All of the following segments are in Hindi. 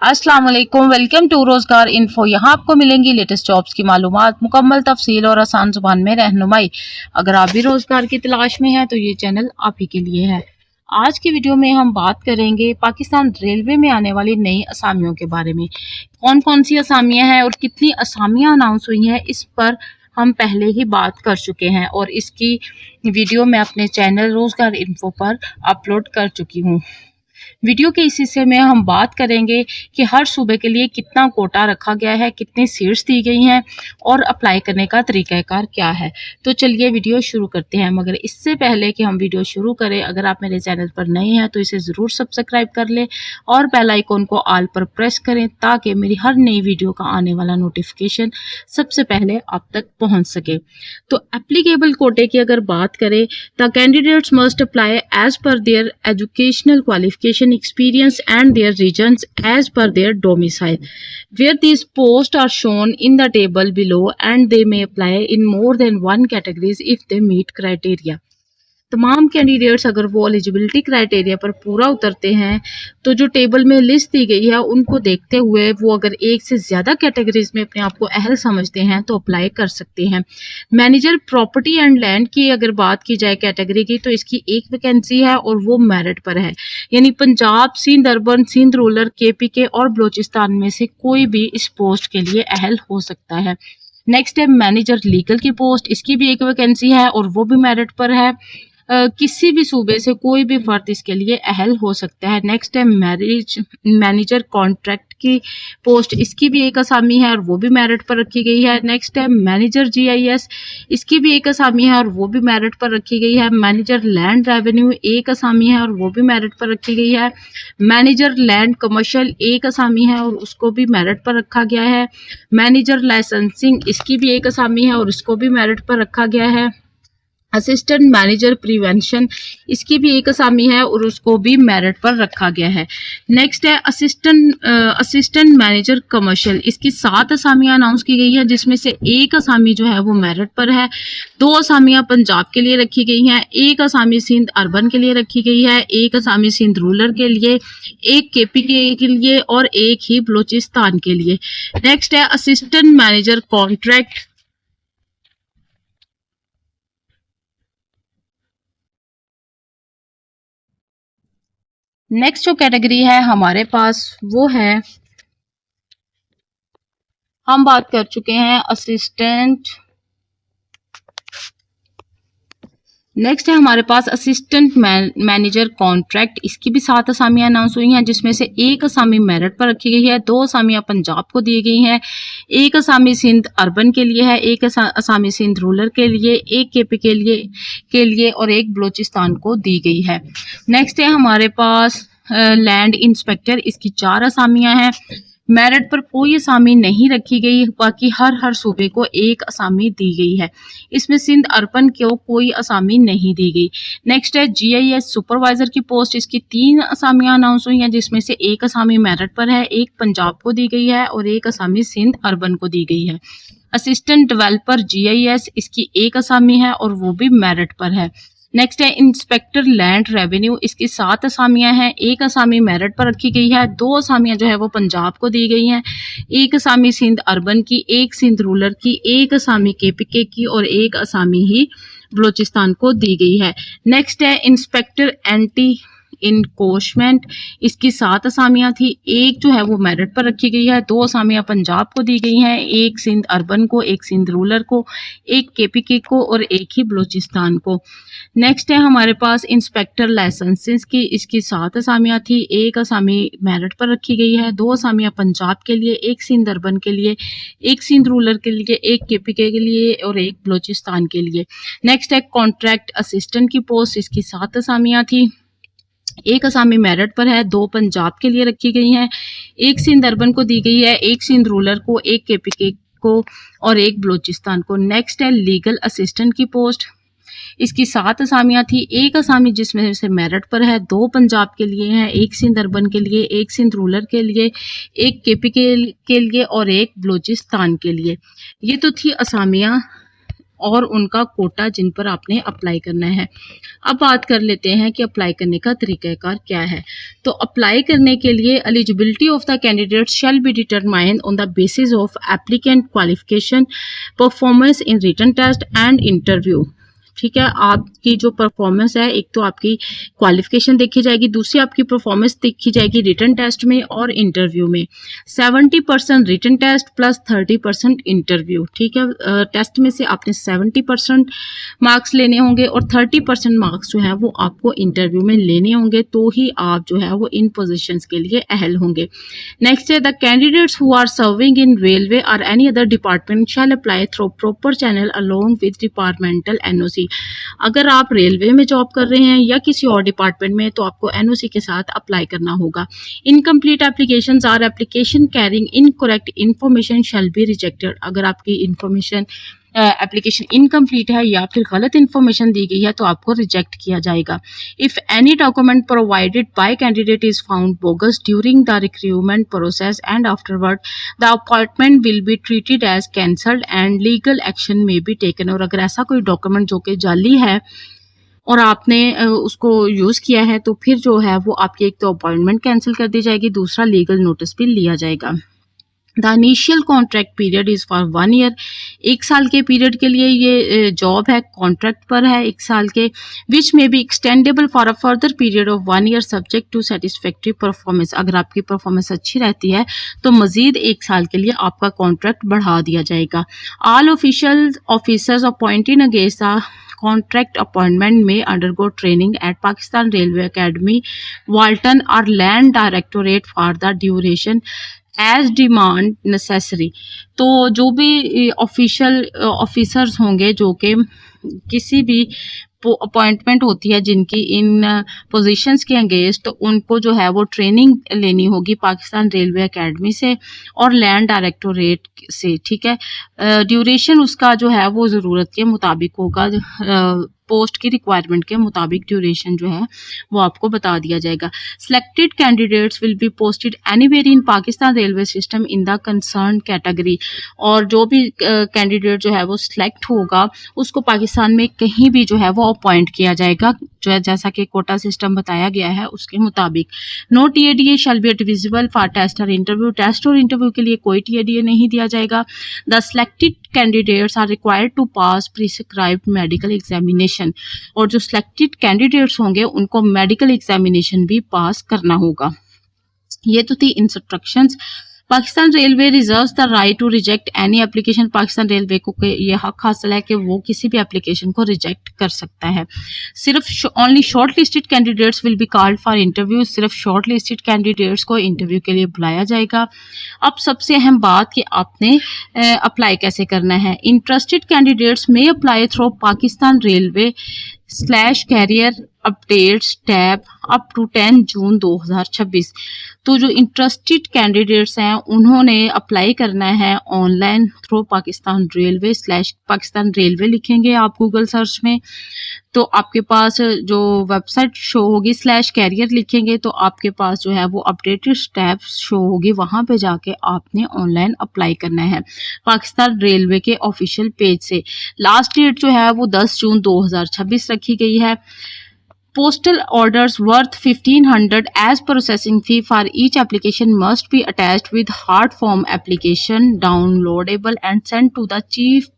अस्सलाम वालेकुम, वेलकम टू रोजगार इन्फो। यहाँ आपको मिलेंगी लेटेस्ट जॉब्स की मालूमात, मुकम्मल तफसील और आसान जुबान में रहनुमाई। अगर आप भी रोजगार की तलाश में हैं तो ये चैनल आप ही के लिए है। आज की वीडियो में हम बात करेंगे पाकिस्तान रेलवे में आने वाली नई असामियों के बारे में। कौन कौन सी असामियां हैं और कितनी असामियां अनाउंस हुई हैं, इस पर हम पहले ही बात कर चुके हैं और इसकी वीडियो मैं अपने चैनल रोजगार इन्फो पर अपलोड कर चुकी हूँ। वीडियो के इस हिस्से में हम बात करेंगे कि हर सूबे के लिए कितना कोटा रखा गया है, कितनी सीट्स दी गई हैं और अप्लाई करने का तरीक़ाकार क्या है। तो चलिए वीडियो शुरू करते हैं। मगर इससे पहले कि हम वीडियो शुरू करें, अगर आप मेरे चैनल पर नए हैं तो इसे ज़रूर सब्सक्राइब कर लें और बेल आइकन को ऑल पर प्रेस करें ताकि मेरी हर नई वीडियो का आने वाला नोटिफिकेशन सबसे पहले आप तक पहुँच सके। तो एप्लीकेबल कोटे की अगर बात करें, the candidates must apply as per their educational qualification, experience and their regions as per their domicile, where these posts are shown in the table below, and they may apply in more than one categories if they meet criteria। तमाम कैंडिडेट्स अगर वो एलिजिबिलिटी क्राइटेरिया पर पूरा उतरते हैं तो जो टेबल में लिस्ट दी गई है उनको देखते हुए वो अगर एक से ज़्यादा कैटेगरीज में अपने आप को अहल समझते हैं तो अप्लाई कर सकते हैं। मैनेजर प्रॉपर्टी एंड लैंड की अगर बात की जाए कैटेगरी की, तो इसकी एक वैकेंसी है और वो मेरिट पर है, यानी Punjab, Sindh urban, Sindh rural, KPK और बलूचिस्तान में से कोई भी इस पोस्ट के लिए अहल हो सकता है। नेक्स्ट है मैनेजर लीगल की पोस्ट, इसकी भी एक वैकेंसी है और वो भी मेरिट पर है। किसी भी सूबे से कोई भी फर्द इसके लिए अहल हो सकता है। नेक्स्ट है मैनेजर कॉन्ट्रैक्ट की पोस्ट, इसकी भी एक असामी है और वो भी मेरिट पर रखी गई है। नेक्स्ट है मैनेजर GIS, इसकी भी एक असामी है और वो भी मेरिट पर रखी गई है। मैनेजर लैंड रेवेन्यू एक असामी है और वो भी मेरिट पर रखी गई है। मैनेजर लैंड कमर्शियल एक असामी है और उसको भी मेरिट पर रखा गया है। मैनेजर लाइसेंसिंग, इसकी भी एक असामी है और उसको भी मेरिट पर रखा गया है। असिस्टेंट मैनेजर प्रिवेंशन, इसकी भी एक असामी है और उसको भी मेरिट पर रखा गया है। नेक्स्ट है असिस्टेंट मैनेजर कमर्शियल, इसकी 7 असामियां अनाउंस की गई है जिसमें से एक असामी जो है वो मेरिट पर है। 2 असामियां पंजाब के लिए रखी गई हैं, एक असामी सिंध अर्बन के लिए रखी गई है, एक असामी सिंध रूरल के लिए, एक KPK के लिए और एक ही बलूचिस्तान के लिए। नेक्स्ट है असिस्टेंट मैनेजर कॉन्ट्रैक्ट, नेक्स्ट जो कैटेगरी है हमारे पास वो है, हम बात कर चुके हैं असिस्टेंट। नेक्स्ट है हमारे पास असिस्टेंट मैनेजर कॉन्ट्रैक्ट, इसकी भी 7 असामियां अनाउंस हुई हैं जिसमें से एक असामी मेरिट पर रखी गई है, 2 असामियां पंजाब को दी गई हैं, एक असामी सिंध अर्बन के लिए है, एक असामी सिंध रूरल के लिए, एक KPK के लिए और एक बलूचिस्तान को दी गई है। नेक्स्ट है हमारे पास लैंड इंस्पेक्टर, इसकी 4 असामियां हैं। मेरिट पर कोई असामी नहीं रखी गई, बाकी हर सूबे को एक असामी दी गई है। इसमें सिंध अर्बन को कोई असामी नहीं दी गई। नेक्स्ट है GIS सुपरवाइजर की पोस्ट, इसकी 3 असामियां अनाउंस हुई हैं जिसमें से एक असामी मेरिट पर है, एक पंजाब को दी गई है और एक असामी सिंध अर्बन को दी गई है। असिस्टेंट डेवलपर GIS, इसकी एक असामी है और वो भी मेरिट पर है। नेक्स्ट है इंस्पेक्टर लैंड रेवेन्यू, इसकी 7 असामियां हैं, एक असामी मेरिट पर रखी गई है, 2 असामियां जो है वो पंजाब को दी गई हैं, एक असामी सिंध अर्बन की, एक सिंध रूरल की, एक असामी KPK की और एक असामी ही बलूचिस्तान को दी गई है। नेक्स्ट है इंस्पेक्टर एंटी इनकोशमेंट, इसकी 7 असामियां थी, एक जो है वो मेरिट पर रखी गई है, 2 असामियां पंजाब को दी गई हैं, एक सिंध अर्बन को, एक सिंध रूरल को, एक KPK को और एक ही बलूचिस्तान को। नेक्स्ट है हमारे पास इंस्पेक्टर लाइसेंसेस की, इसकी 7 असामियां थी, एक असामी मेरिट पर रखी गई है, 2 असामियां पंजाब के लिए, एक सिंध अर्बन के लिए, एक सिंध रूरल के लिए, एक KPK के लिए और एक बलूचिस्तान के लिए। नेक्स्ट है कॉन्ट्रैक्ट असिस्टेंट की पोस्ट, इसकी 7 असामियां थी, एक असामी मेरिट पर है, 2 पंजाब के लिए रखी गई हैं, एक सिंध अर्बन को दी गई है, एक सिंध रूरल को, एक KPK को और एक बलूचिस्तान को। नेक्स्ट है लीगल असिस्टेंट की पोस्ट, इसकी 7 असामियां थी, एक असामी जिसमें से मेरिट पर है, 2 पंजाब के लिए हैं, एक सिंध अर्बन के लिए, एक सिंध रूरल के लिए, एक KPK के लिए और एक बलूचिस्तान के लिए। ये तो थी असामियां और उनका कोटा जिन पर आपने अप्लाई करना है। अब बात कर लेते हैं कि अप्लाई करने का तरीक़ाकार क्या है। तो अप्लाई करने के लिए eligibility of the candidate shall be determined on the basis of applicant qualification, performance in written test and interview. ठीक है, आपकी जो परफॉर्मेंस है, एक तो आपकी क्वालिफिकेशन देखी जाएगी, दूसरी आपकी परफॉर्मेंस देखी जाएगी रिटन टेस्ट में और इंटरव्यू में। 70% रिटन टेस्ट प्लस 30% इंटरव्यू। ठीक है, टेस्ट में से आपने 70% मार्क्स लेने होंगे और 30% मार्क्स जो है वो आपको इंटरव्यू में लेने होंगे, तो ही आप जो है वो इन पोजिशंस के लिए अहल होंगे। नेक्स्ट है the candidates who are serving in railway or any other department shall apply through proper channel along with departmental NOC. अगर आप रेलवे में जॉब कर रहे हैं या किसी और डिपार्टमेंट में, तो आपको एनओसी के साथ अप्लाई करना होगा। Incomplete applications or application carrying incorrect information shall be rejected. अगर आपकी इन्फॉर्मेशन एप्लीकेशन इनकम्प्लीट है या फिर गलत इन्फॉर्मेशन दी गई है तो आपको रिजेक्ट किया जाएगा। If any document provided by candidate is found bogus during the recruitment process and afterward the appointment will be treated as cancelled and legal action may be taken. और अगर ऐसा कोई डॉक्यूमेंट जो कि जाली है और आपने उसको यूज़ किया है, तो फिर जो है वो आपकी एक तो अपॉइंटमेंट कैंसिल कर दी जाएगी, दूसरा लीगल नोटिस भी लिया जाएगा। The initial contract period is for 1 year. 1 साल के पीरियड के लिए ये जॉब है, कॉन्ट्रैक्ट पर है 1 साल के, which may be extendable for a further period of 1 year subject to satisfactory performance. अगर आपकी परफॉर्मेंस अच्छी रहती है तो मजीद 1 साल के लिए आपका कॉन्ट्रैक्ट बढ़ा दिया जाएगा। All officers appointed against the contract appointment may undergo training at Pakistan Railway Academy, Walton or Land Directorate for the duration as demand necessary। तो जो भी ऑफिसर्स होंगे जो कि किसी भी अपॉइंटमेंट होती है जिनकी इन पोजीशंस के अगेंस्ट, तो उनको जो है वो ट्रेनिंग लेनी होगी पाकिस्तान रेलवे एकेडमी से और लैंड डायरेक्टोरेट से। ठीक है, ड्यूरेशन उसका जो है वो ज़रूरत के मुताबिक होगा, पोस्ट की रिक्वायरमेंट के मुताबिक ड्यूरेशन जो है वो आपको बता दिया जाएगा। Selected candidates will be posted anywhere in Pakistan railway system in the concern category. और जो भी कैंडिडेट जो है वो सिलेक्ट होगा उसको पाकिस्तान में कहीं भी जो है वो अपॉइंट किया जाएगा, जो है जैसा कि कोटा सिस्टम बताया गया है उसके मुताबिक। No TA DA shall be admissible for test और इंटरव्यू। टेस्ट और इंटरव्यू के लिए कोई टीएडीए नहीं दिया जाएगा। The selected candidates are required to pass prescribed medical examination. और जो सिलेक्टेड कैंडिडेट्स होंगे उनको मेडिकल एग्जामिनेशन भी पास करना होगा। ये तो थी instructions. Pakistan railway reserves the right to reject any application. Pakistan railway को ये हक हासिल है कि वो किसी भी एप्लीकेशन को रिजेक्ट कर सकता है। सिर्फ only short listed candidates will be called for interview. सिर्फ शॉर्ट लिस्टेड कैंडिडेट्स को इंटरव्यू के लिए बुलाया जाएगा। अब सबसे अहम बात कि आपने अप्लाई कैसे करना है। Interested candidates may apply through Pakistan railway /career updates tab up to 10 June 2026। तो जो इंटरेस्टेड कैंडिडेट्स हैं उन्होंने अप्लाई करना है online through Pakistan railway /Pakistan railway लिखेंगे आप गूगल सर्च में, तो आपके पास जो वेबसाइट शो होगी /career लिखेंगे तो आपके पास जो है वो अपडेटेड टैब शो होगी, वहाँ पे जाके आपने ऑनलाइन अप्लाई करना है पाकिस्तान रेलवे के ऑफिशियल पेज से। लास्ट डेट जो है वो 10 जून 2026 रखी गई है। Postal orders worth 1500 as processing fee for each application must be attached with hard form application downloadable and sent to the chief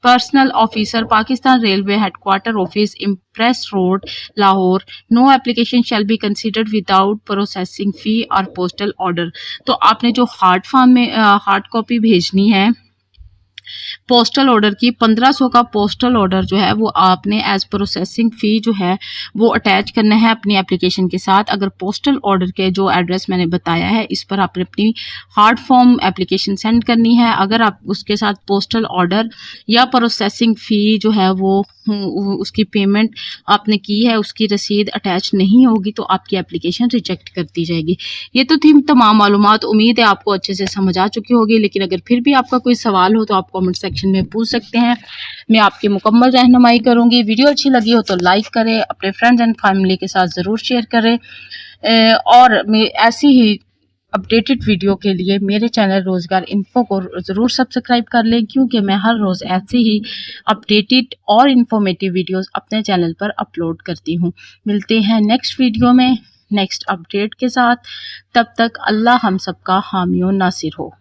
personal officer Pakistan Railway headquarter office Impress Road Lahore। No application shall be considered without processing fee or postal order। तो आपने जो हार्ड फॉर्म में हार्ड कॉपी भेजनी है पोस्टल ऑर्डर की, 1500 का पोस्टल ऑर्डर जो है वो आपने एज प्रोसेसिंग फ़ी जो है वो अटैच करना है अपनी एप्लीकेशन के साथ। अगर पोस्टल ऑर्डर के जो एड्रेस मैंने बताया है इस पर आपने अपनी हार्ड फॉर्म एप्लीकेशन सेंड करनी है। अगर आप उसके साथ पोस्टल ऑर्डर या प्रोसेसिंग फ़ी जो है वो उसकी पेमेंट आपने की है उसकी रसीद अटैच नहीं होगी तो आपकी एप्लीकेशन रिजेक्ट कर दी जाएगी। ये तो थी तमाम मालूमात, उम्मीद है आपको अच्छे से समझ आ चुकी होगी, लेकिन अगर फिर भी आपका कोई सवाल हो तो आप कमेंट सेक्शन में पूछ सकते हैं, मैं आपकी मुकम्मल रहनुमाई करूंगी। वीडियो अच्छी लगी हो तो लाइक करें, अपने फ्रेंड्स एंड फैमिली के साथ ज़रूर शेयर करें और मैं ऐसी ही अपडेटेड वीडियो के लिए मेरे चैनल रोज़गार इन्फो को ज़रूर सब्सक्राइब कर लें, क्योंकि मैं हर रोज़ ऐसे ही अपडेटेड और इन्फॉर्मेटिव वीडियोस अपने चैनल पर अपलोड करती हूँ। मिलते हैं नेक्स्ट वीडियो में नेक्स्ट अपडेट के साथ। तब तक अल्लाह हम सबका हामी और नासिर हो।